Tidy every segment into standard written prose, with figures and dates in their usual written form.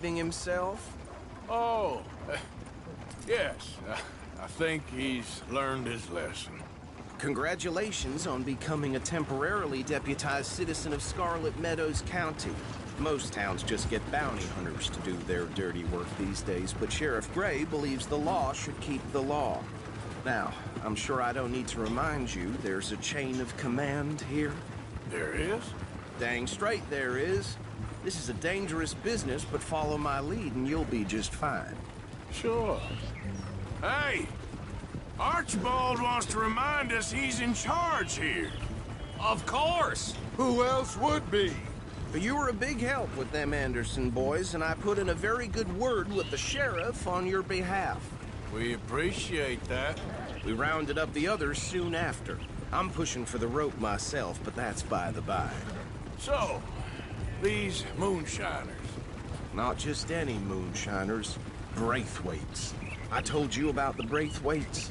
himself? Oh, yes. I think he's learned his lesson. Congratulations on becoming a temporarily deputized citizen of Scarlet Meadows County. Most towns just get bounty hunters to do their dirty work these days, but Sheriff Gray believes the law should keep the law. Now, I'm sure I don't need to remind you there's a chain of command here. There is? Dang straight there is. This is a dangerous business, but follow my lead and you'll be just fine. Sure. Hey! Archibald wants to remind us he's in charge here. Of course! Who else would be? But you were a big help with them Anderson boys, and I put in a very good word with the sheriff on your behalf. We appreciate that. We rounded up the others soon after. I'm pushing for the rope myself, but that's by the by. So, these moonshiners. Not just any moonshiners. Braithwaites. I told you about the Braithwaites?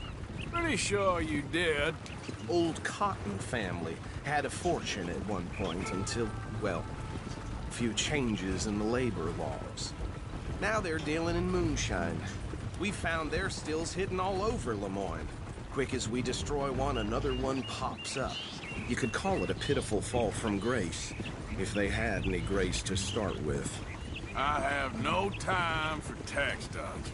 Pretty sure you did. Old Cotton family had a fortune at one point until, well, a few changes in the labor laws. Now they're dealing in moonshine. We found their stills hidden all over Lemoyne. Quick as we destroy one, another one pops up. You could call it a pitiful fall from grace, if they had any grace to start with. I have no time for tax dodgers.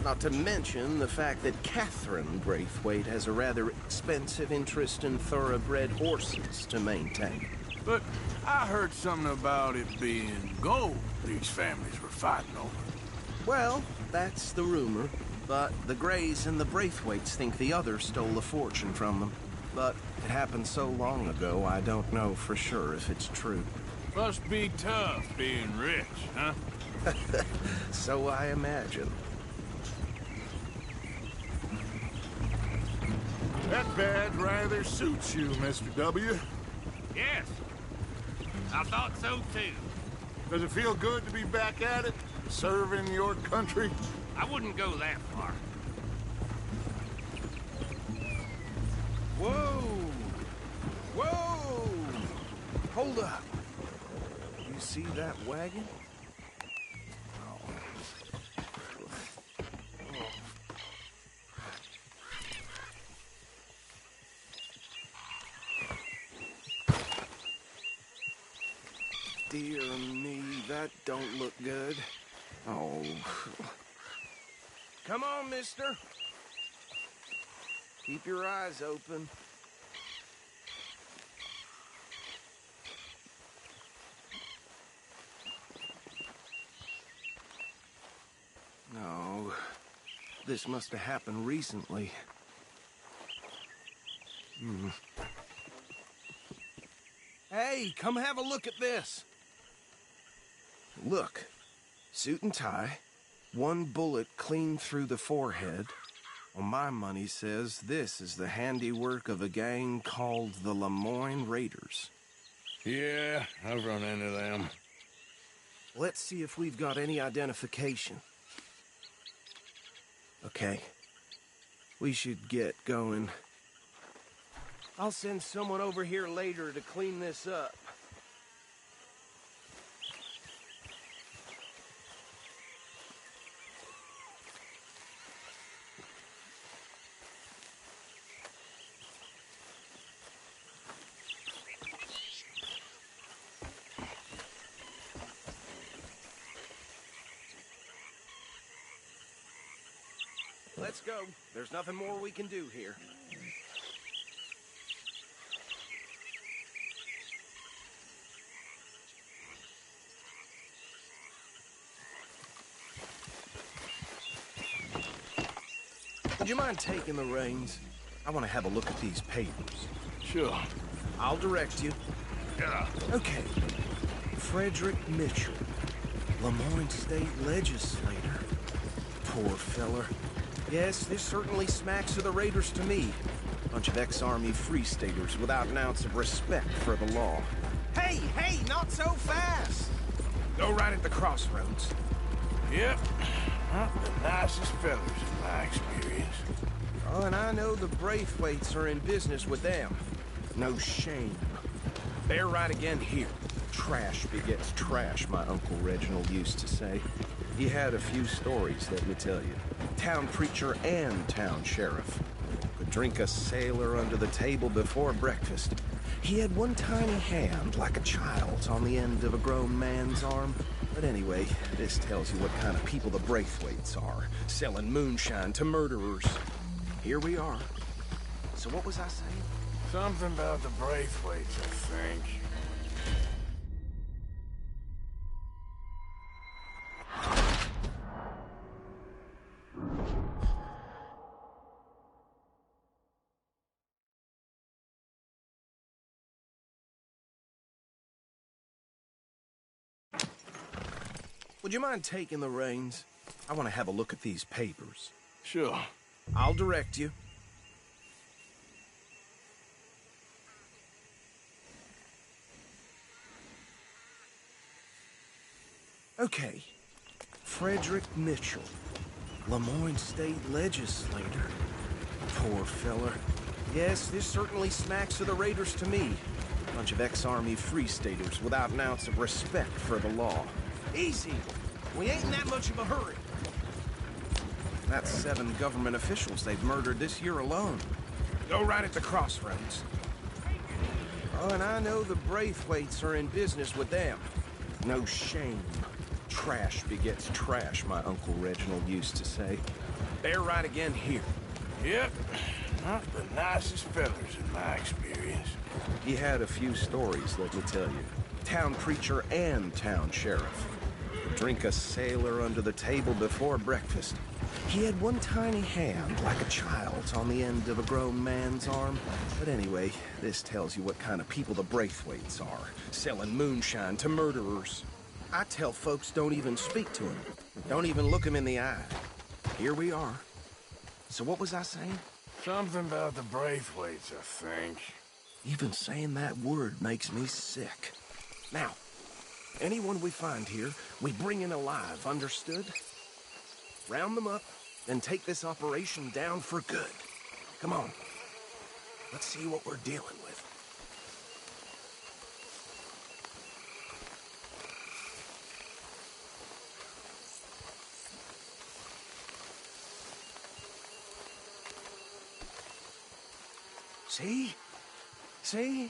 Not to mention the fact that Catherine Braithwaite has a rather expensive interest in thoroughbred horses to maintain. But I heard something about it being gold these families were fighting over. Well, that's the rumor. But the Grays and the Braithwaites think the other stole a fortune from them. But it happened so long ago, I don't know for sure if it's true. Must be tough being rich, huh? So I imagine. That badge rather suits you, Mr. W. Yes. I thought so too. Does it feel good to be back at it? Serving your country? I wouldn't go that far. Whoa! Whoa! Hold up. You see that wagon? Dear me, that don't look good. Oh. Come on, mister. Keep your eyes open. No. This must have happened recently. Hey, come have a look at this. Look. Suit and tie. One bullet clean through the forehead. Well, my money says this is the handiwork of a gang called the Lemoyne Raiders. Yeah, I've run into them. Let's see if we've got any identification. Okay. We should get going. I'll send someone over here later to clean this up. Let's go. There's nothing more we can do here. Would you mind taking the reins? I want to have a look at these papers. Sure. I'll direct you. Yeah. Okay. Frederick Mitchell, Lemoyne State Legislator. Poor feller. Yes, this certainly smacks of the Raiders to me. Bunch of ex-Army Free Staters without an ounce of respect for the law. Hey, hey, not so fast! Go right at the crossroads. Yep. Not the nicest fellas in my experience. Oh, and I know the Braithwaites are in business with them. No shame. Bear right again here. Trash begets trash, my Uncle Reginald used to say. He had a few stories, let me tell you. Town preacher and town sheriff. Could drink a sailor under the table before breakfast. He had one tiny hand, like a child's, on the end of a grown man's arm. But anyway, this tells you what kind of people the Braithwaites are, selling moonshine to murderers. Here we are. So what was I saying? Something about the Braithwaites, I think. Would you mind taking the reins? I want to have a look at these papers. Sure. I'll direct you. Okay. Frederick Mitchell, Lemoyne State Legislator. Poor feller. Yes, this certainly smacks of the Raiders to me. Bunch of ex-Army Free Staters without an ounce of respect for the law. Easy! We ain't in that much of a hurry. That's 7 government officials they've murdered this year alone. Go right at the crossroads. Oh, and I know the Braithwaites are in business with them. No shame. Trash begets trash, my Uncle Reginald used to say. They're right again here. Yep. Not the nicest fellers in my experience. He had a few stories, let me tell you. Town preacher and town sheriff. Could drink a sailor under the table before breakfast. He had one tiny hand, like a child's, on the end of a grown man's arm. But anyway, this tells you what kind of people the Braithwaites are, selling moonshine to murderers. I tell folks don't even speak to him. Don't even look him in the eye. Here we are. So what was I saying? Something about the Braithwaites, I think. Even saying that word makes me sick. Now, anyone we find here, we bring in alive, understood? Round them up, and take this operation down for good. Come on. Let's see what we're dealing with. See? See?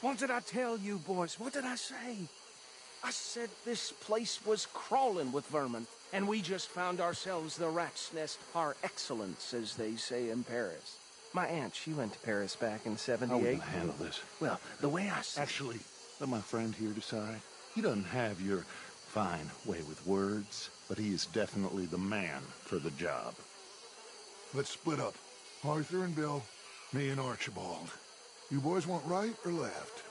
What did I tell you, boys? What did I say? I said this place was crawling with vermin, and we just found ourselves the rat's nest par excellence, as they say in Paris. My aunt, she went to Paris back in '78. How are we gonna handle this? Well, the way I see Actually, let my friend here decide. He doesn't have your fine way with words, but he is definitely the man for the job. Let's split up. Arthur and Bill, me and Archibald. You boys want right or left?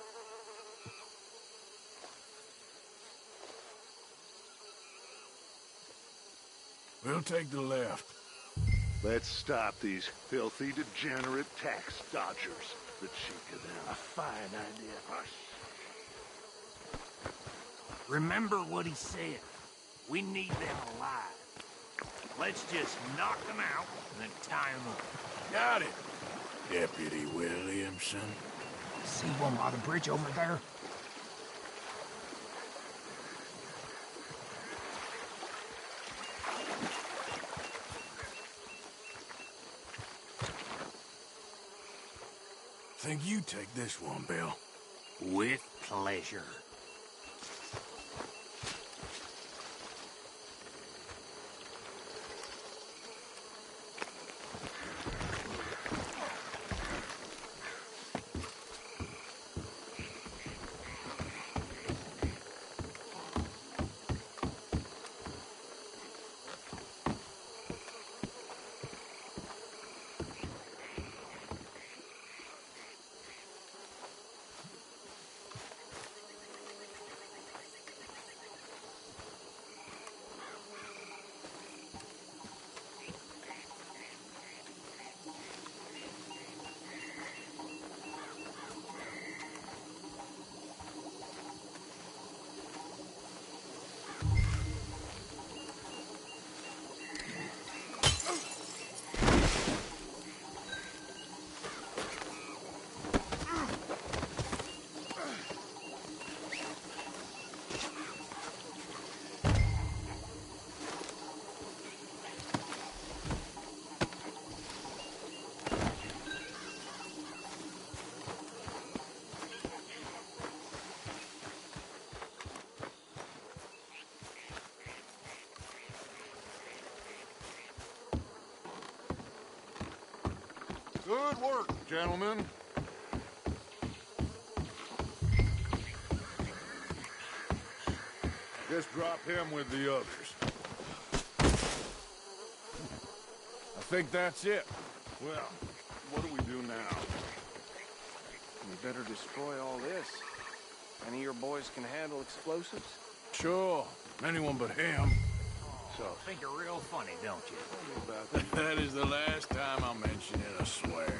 We'll take the left. Let's stop these filthy, degenerate tax dodgers. The cheek of them. A fine idea. Remember what he said. We need them alive. Let's just knock them out and then tie them up. Got it, Deputy Williamson. See one by the bridge over there? Think you take this one, Bill. With pleasure. Good work, gentlemen. Just drop him with the others. I think that's it. Well, what do we do now? We better destroy all this. Any of your boys can handle explosives? Sure. Anyone but him. So, think you're real funny, don't you? About that. That is the last time I mention it, I swear.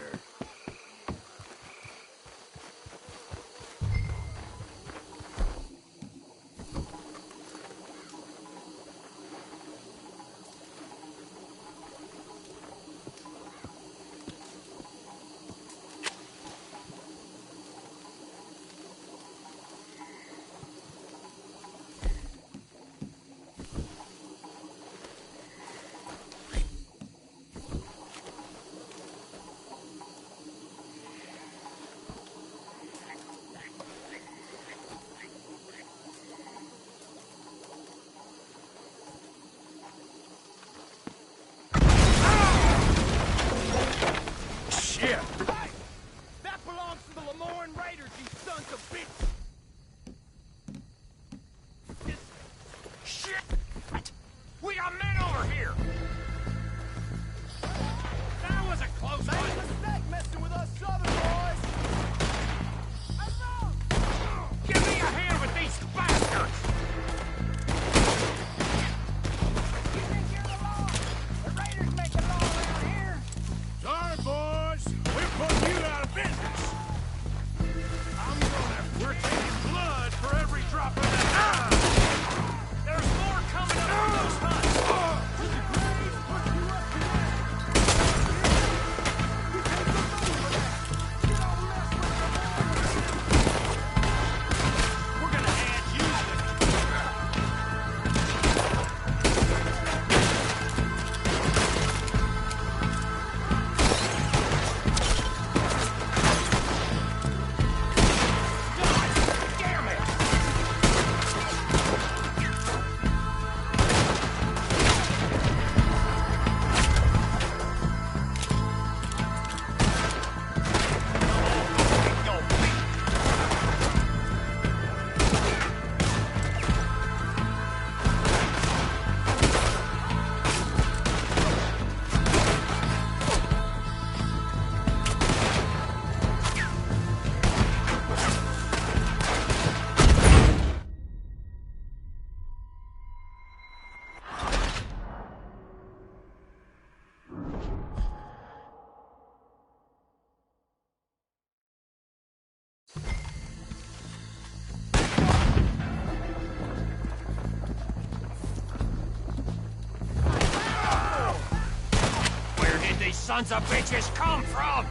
Sons of bitches come from?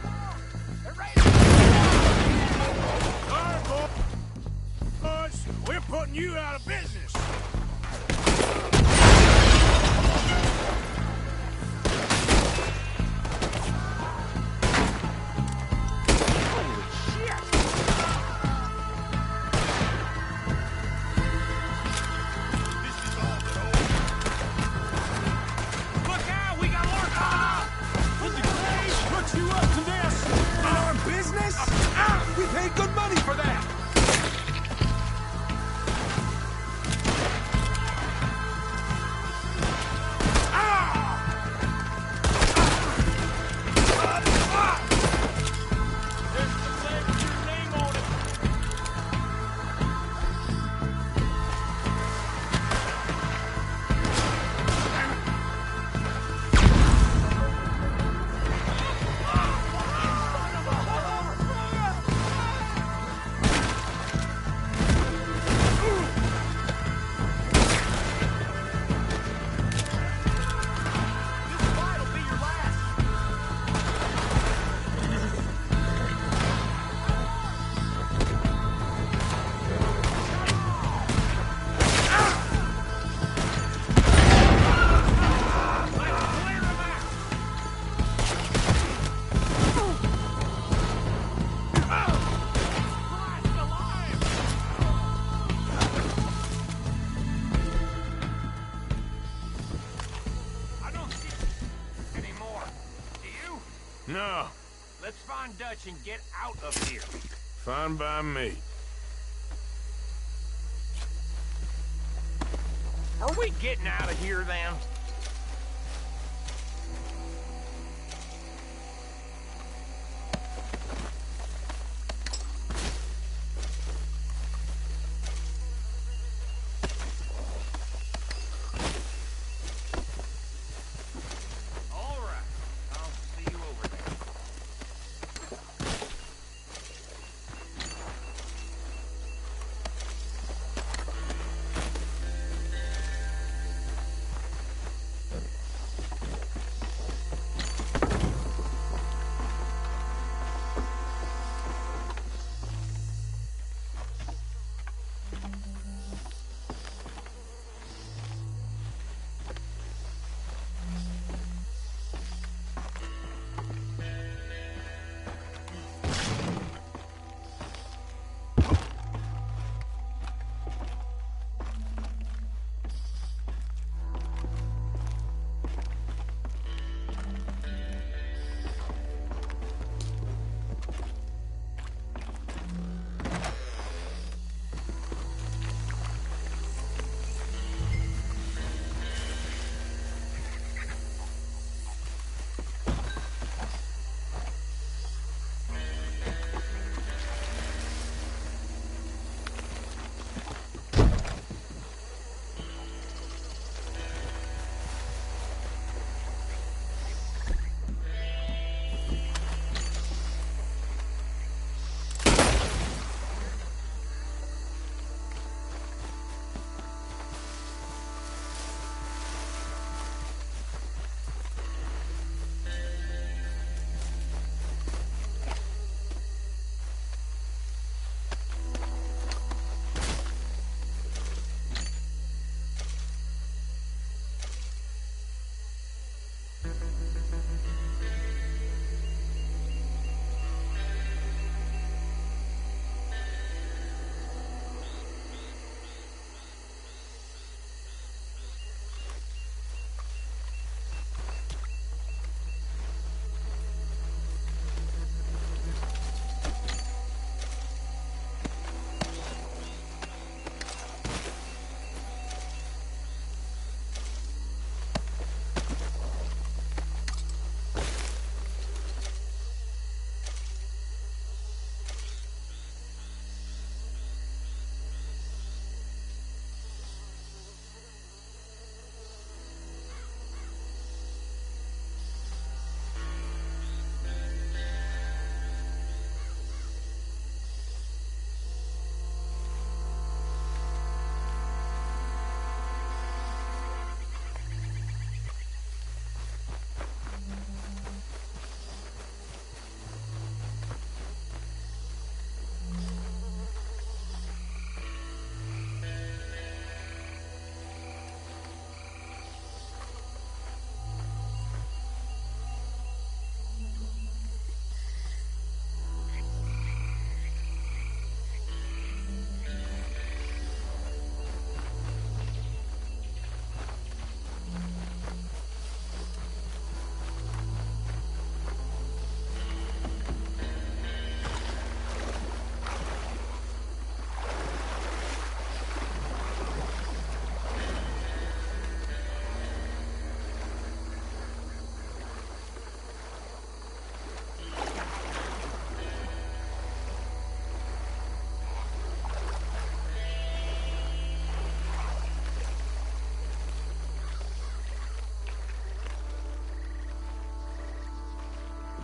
Sorry, boys. We're putting you out of business. No. Let's find Dutch and get out of here. Fine by me. Are we getting out of here, then?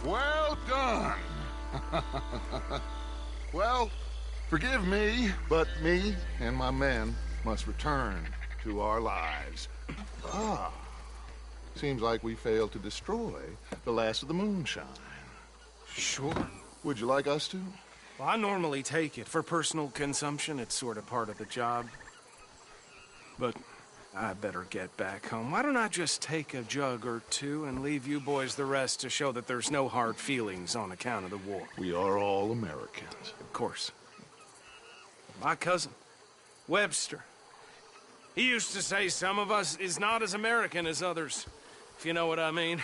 Well done. Well, forgive me, but me and my men must return to our lives. Ah, seems like we failed to destroy the last of the moonshine. Sure. Would you like us to? Well, I normally take it. For personal consumption, it's sort of part of the job. But I better get back home. Why don't I just take a jug or two and leave you boys the rest to show that there's no hard feelings on account of the war? We are all Americans. Of course. My cousin, Webster, he used to say some of us is not as American as others, if you know what I mean.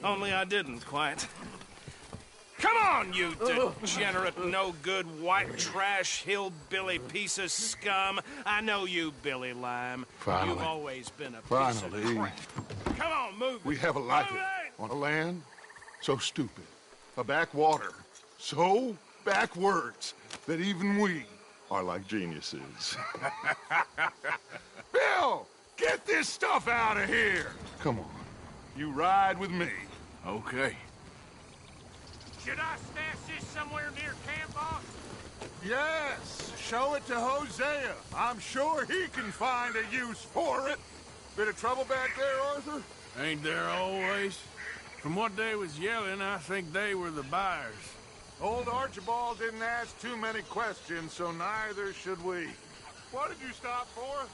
Only I didn't quite. Come on, you degenerate, no-good, white trash, hillbilly piece of scum. I know you, Billy Lime. Finally. You've always been a piece Finally. of crap. Come on, move it. We have a life Move it! on a land so stupid, a backwater so backwards that even we are like geniuses. Bill, get this stuff out of here! Come on, you ride with me. Okay. Should I stash this somewhere near camp, boss? Yes, show it to Hosea. I'm sure he can find a use for it. Bit of trouble back there, Arthur? Ain't there always? From what they was yelling, I think they were the buyers. Old Archibald didn't ask too many questions, so neither should we. What did you stop for?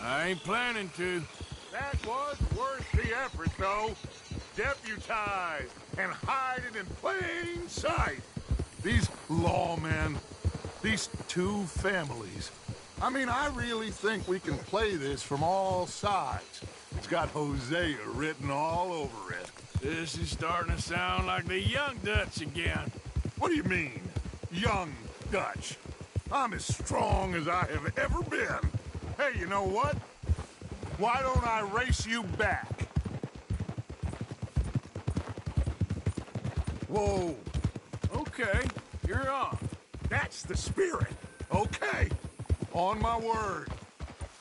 I ain't planning to. That was worth the effort, though. Deputized and hiding in plain sight. These lawmen, these two families. I mean, I really think we can play this from all sides. It's got Hosea written all over it. This is starting to sound like the Young Dutch again. What do you mean, young Dutch? I'm as strong as I have ever been. Hey, you know what? Why don't I race you back? Whoa. Okay, you're on. That's the spirit. Okay. On my word.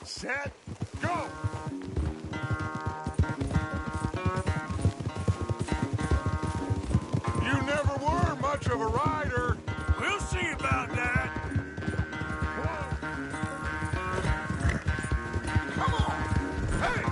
Set, go! You never were much of a rider. We'll see about that. Come on! Hey!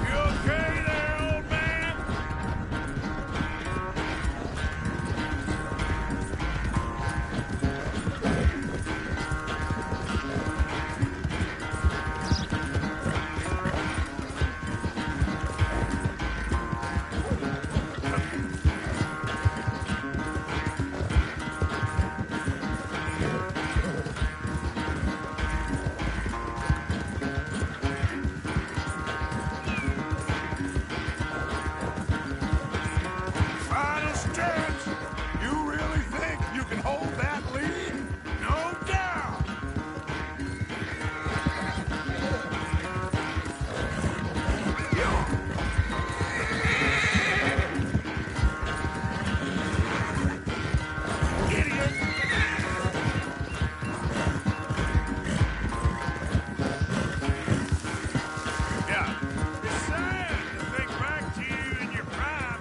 You okay there, old man? Final stretch! You really think you can hold that lead? No doubt. Idiot! Yeah. It's sad to think back to you in your prime.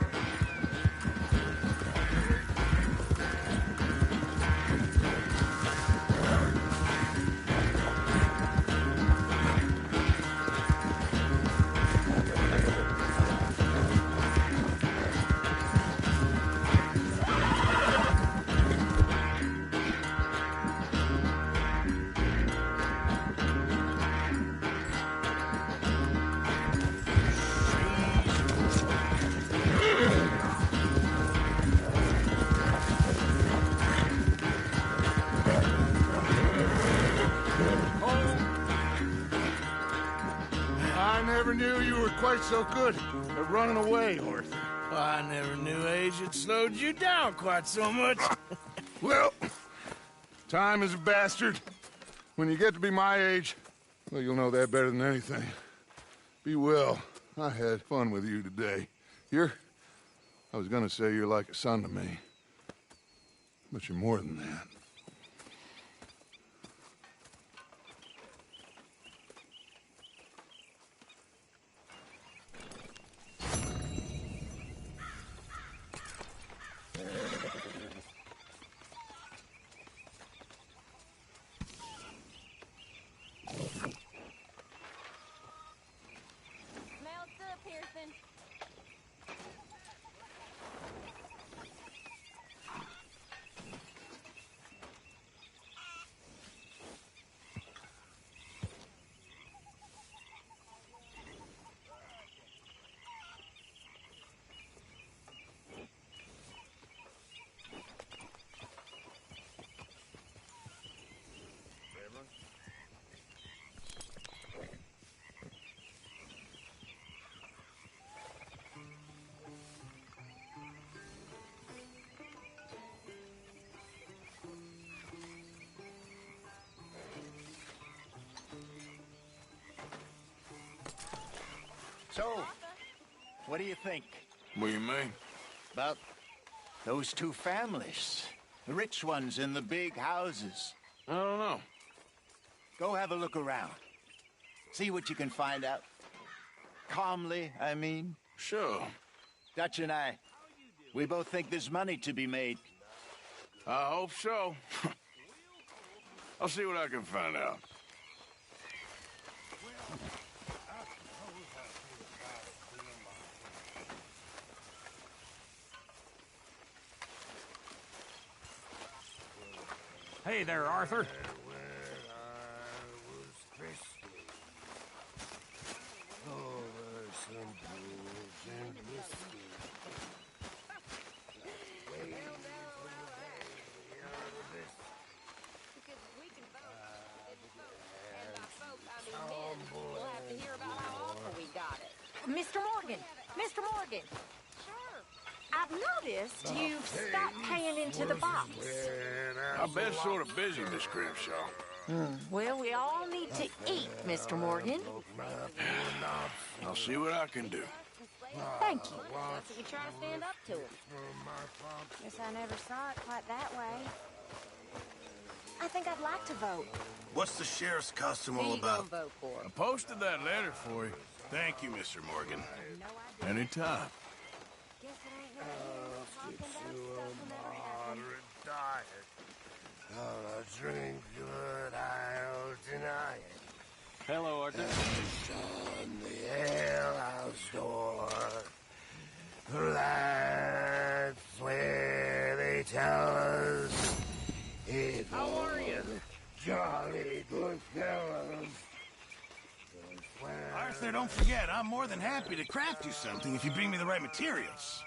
I never knew you were quite so good at running away, Arthur. I never knew age had slowed you down quite so much. Well, time is a bastard. When you get to be my age, well, you'll know that better than anything. Be well. I had fun with you today. I was gonna say you're like a son to me. But you're more than that. Smells good, Pearson. So, what do you think What do you mean? about those two families? The rich ones in the big houses. I don't know. Go have a look around. See what you can find out. Calmly, I mean. Sure. Dutch and I, We both think there's money to be made. I hope so. I'll see what I can find out. Hey there, Arthur. Mr. Morgan! Mr. Morgan! Sure. I've noticed you've stopped paying into the box. I've been sort of busy, Miss Grimshaw. Well, we all need to eat, Mr. Morgan. I'll see what I can do. Thank you. So we try to stand up to him. Guess I never saw it quite that way. I think I'd like to vote. What's the sheriff's costume Who all you gonna about? vote for? I posted that letter for you. Thank you, Mr. Morgan. Anytime. Guess it ain't no use talking about stuff will never happen. Diet. I'll drink good, I'll deny it. Hello, Arthur. Shut the alehouse door. That's where they tell us it How are you? jolly good fellas. Arthur, don't forget, I'm more than happy to craft you something if you bring me the right materials.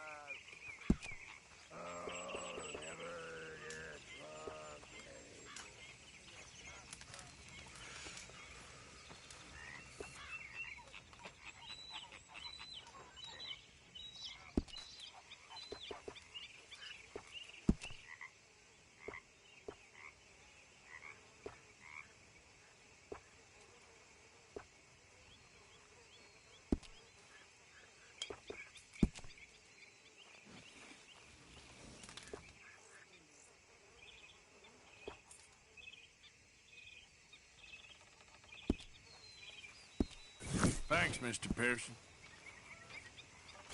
Thanks, Mr. Pearson.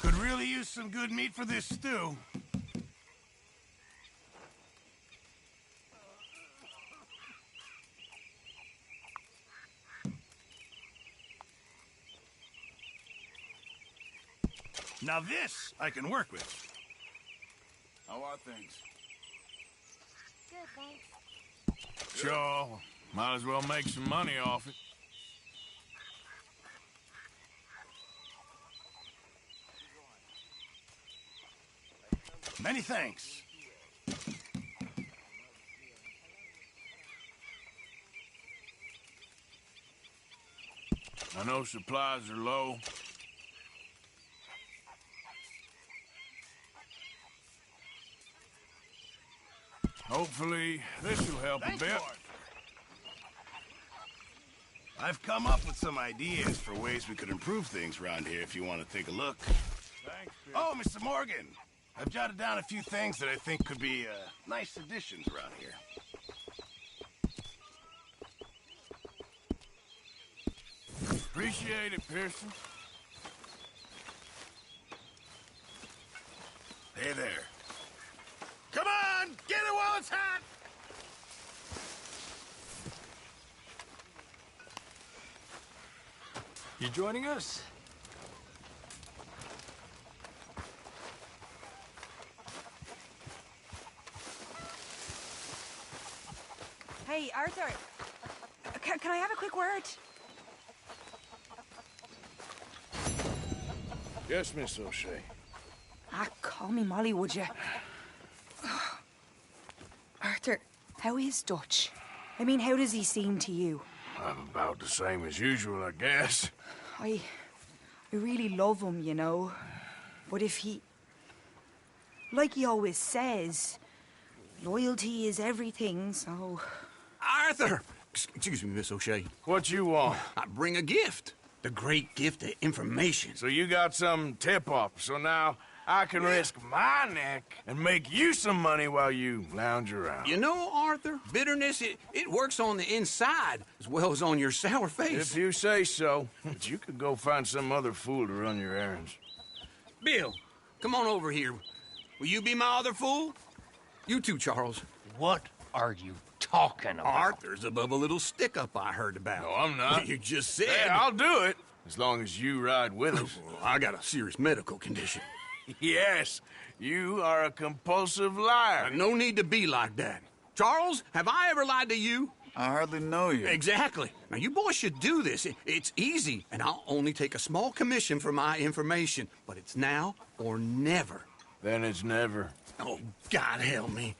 Could really use some good meat for this stew. Now this I can work with. How are things? Good, thanks. Sure. Might as well make some money off it. Many thanks. I know supplies are low. Hopefully, this will help a bit. I've come up with some ideas for ways we could improve things around here if you want to take a look. Thanks, Pearson. Oh, Mr. Morgan, I've jotted down a few things that I think could be nice additions around here. Appreciate it, Pearson. Hey there. Come on, get it while it's hot! You joining us? Hey, Arthur. Can I have a quick word? Yes, Miss O'Shea. Call me Molly, would you? Arthur, how is Dutch? I mean, how does he seem to you? I'm about the same as usual, I guess. I really love him, you know. But if he... Like he always says, loyalty is everything, so... Arthur! Excuse me, Miss O'Shea. What you want? I bring a gift. The great gift of information. So you got some tip-off, so now I can risk my neck and make you some money while you lounge around. You know, Arthur, bitterness, it works on the inside as well as on your sour face. If you say so. But you could go find some other fool to run your errands. Bill, come on over here. Will you be my other fool? You too, Charles. What are you talking about? Arthur's above a little stick-up I heard about. No, I'm not. You just said... Hey, I'll do it, as long as you ride with us. Well, I got a serious medical condition. Yes, you are a compulsive liar. No need to be like that. Charles, have I ever lied to you? I hardly know you. Exactly. Now, you boys should do this. It's easy, and I'll only take a small commission for my information. But it's now or never. Then it's never. Oh, God help me.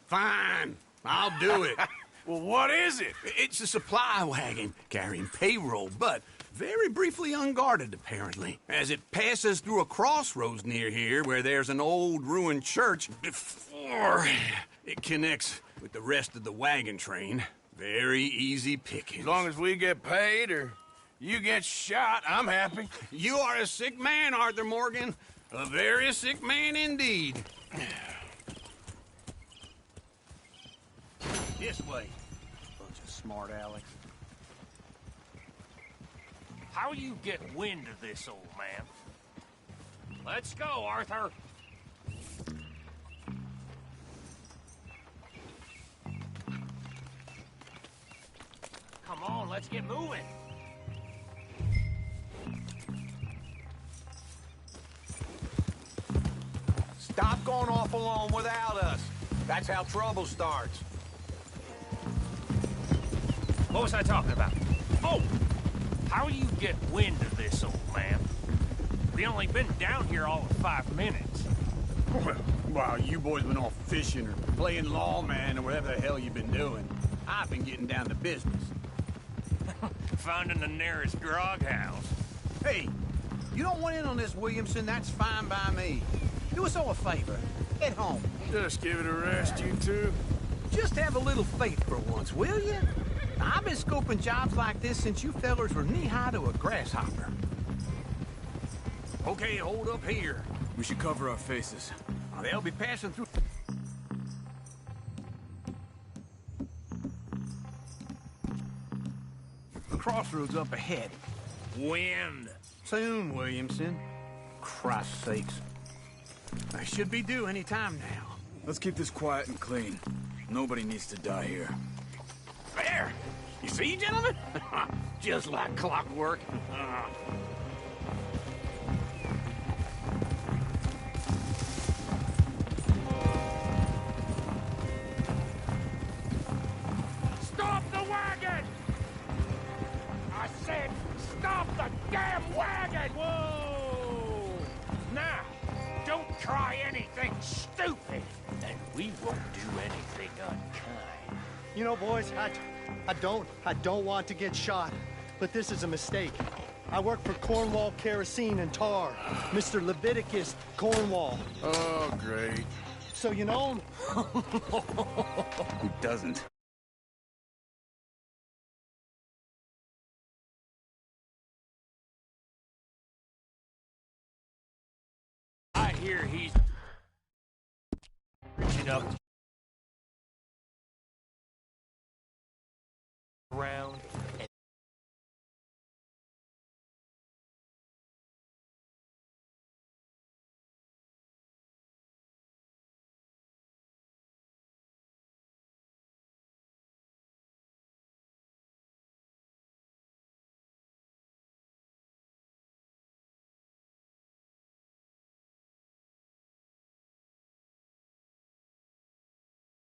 Fine. I'll do it. Well, what is it? It's a supply wagon carrying payroll, but very briefly unguarded, apparently. As it passes through a crossroads near here where there's an old ruined church before it connects with the rest of the wagon train. Very easy picking. As long as we get paid or you get shot, I'm happy. You are a sick man, Arthur Morgan. A very sick man indeed. This way. Bunch of smart Alex. How you get wind of this, old man? Let's go, Arthur. Come on, let's get moving. Stop going off alone without us. That's how trouble starts. What was I talking about? Oh! How you get wind of this, old man? We only been down here all of 5 minutes. Well, while you boys been off fishing or playing lawman or whatever the hell you've been doing, I've been getting down to business. Finding the nearest grog house. Hey, you don't want in on this, Williamson, that's fine by me. Do us all a favor. Get home. Just give it a rest, you two. Just have a little faith for once, will you? I've been scoping jobs like this since you fellers were knee-high to a grasshopper. Okay, hold up here. We should cover our faces. They'll be passing through... Crossroads up ahead. Wind. Soon, Williamson. Christ's sakes. I should be due any time now. Let's keep this quiet and clean. Nobody needs to die here. There! You see, gentlemen? Just like clockwork. Stop the wagon! I said, stop the damn wagon! Whoa! Now, don't try anything stupid, and we won't do anything unkind. You know, boys, I don't want to get shot, but this is a mistake. I work for Cornwall Kerosene and Tar, Mr. Leviticus Cornwall. Oh, great. So you know him? Who doesn't? I hear he's reaching up around.